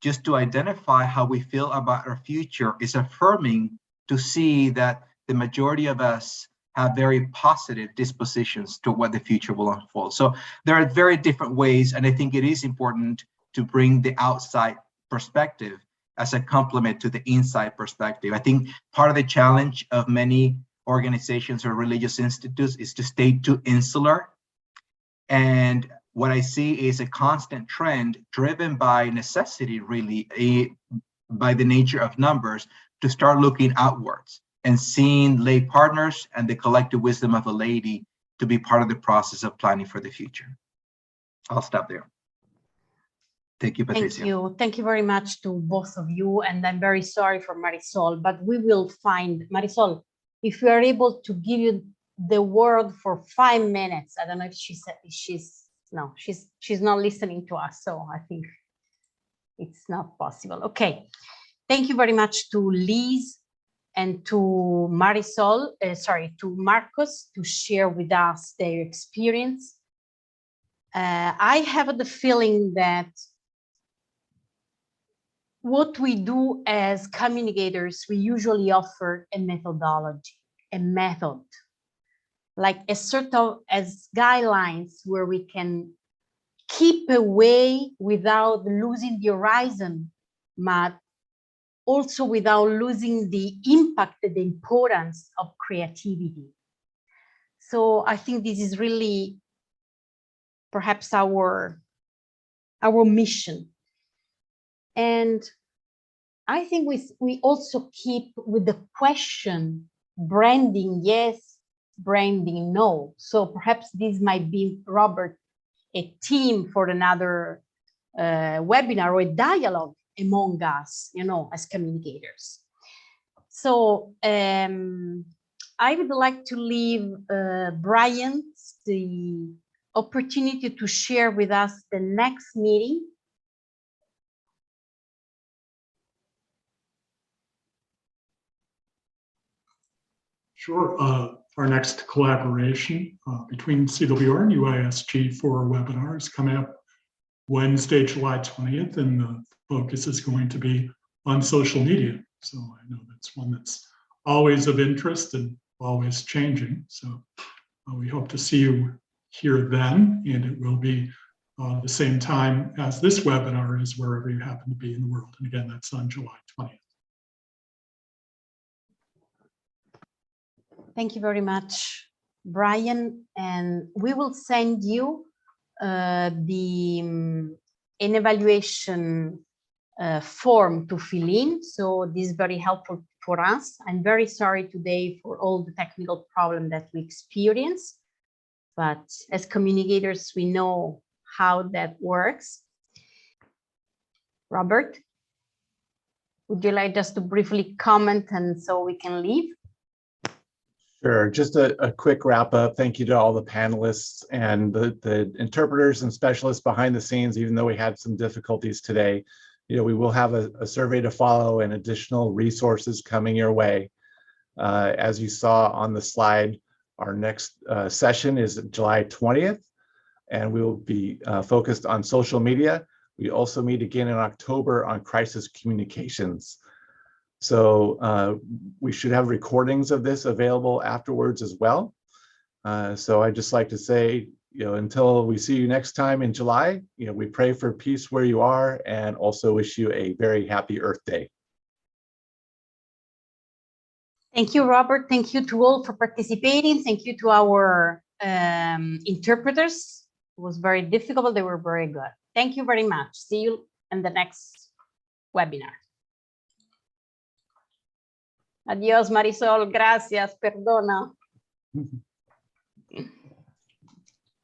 just to identify how we feel about our future, is affirming to see that the majority of us have very positive dispositions to what the future will unfold. So there are very different ways, and I think it is important to bring the outside perspective as a complement to the inside perspective. I think part of the challenge of many organizations or religious institutes is to stay too insular. And what I see is a constant trend driven by necessity, really, by the nature of numbers, to start looking outwards and seeing lay partners and the collective wisdom of a laity to be part of the process of planning for the future. I'll stop there. Thank you, Patricia. Thank you very much to both of you. And I'm very sorry for Marisol, but we will find, Marisol, if we are able to give you the word for 5 minutes. I don't know if she said she's not listening to us. So I think it's not possible. Okay. Thank you very much to Liz and to Marisol, to Marcos, to share with us their experience. I have the feeling that what we do as communicators, we usually offer a methodology, a method, like a sort of as guidelines where we can keep away without losing the horizon, but also without losing the impact, the importance of creativity. So I think this is really perhaps our mission. And I think we also keep with the question, branding yes, branding no. So perhaps this might be, Robert, a theme for another webinar or a dialogue among us, as communicators. So I would like to leave Brian the opportunity to share with us the next meeting. Sure. Our next collaboration between CWR and UISG for webinars coming up Wednesday, July 20th, and the focus is going to be on social media. So I know that's one that's always of interest and always changing. So we hope to see you here then, and it will be the same time as this webinar is wherever you happen to be in the world. And again, that's on July 20th. Thank you very much, Brian. And we will send you an evaluation form to fill in. So this is very helpful for us. I'm very sorry today for all the technical problems that we experience, but as communicators, we know how that works. Robert, would you like just to briefly comment and so we can leave? Sure, just a quick wrap up. Thank you to all the panelists and the interpreters and specialists behind the scenes, even though we had some difficulties today. You know, we will have a survey to follow and additional resources coming your way. As you saw on the slide, our next session is July 20th, and we will be focused on social media. We also meet again in October on crisis communications. So we should have recordings of this available afterwards as well. So I'd just like to say, you know, until we see you next time in July, you know, we pray for peace where you are and also wish you a very happy Earth Day. Thank you, Robert. Thank you to all for participating. Thank you to our interpreters. It was very difficult. They were very good. Thank you very much. See you in the next webinar. Adiós, Marisol. Gracias. Perdona.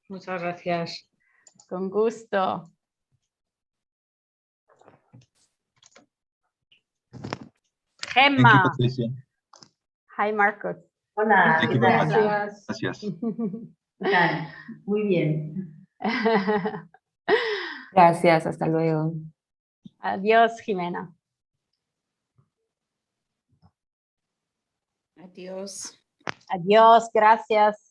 Muchas gracias. Con gusto. Thank you, Gemma. Patricia. Hi, Marcos. Hola, Thank you ¿qué very tal? much. Gracias. ¿Qué tal? Muy bien. Gracias, hasta luego. Adiós, Jimena. Adiós. Adiós, gracias.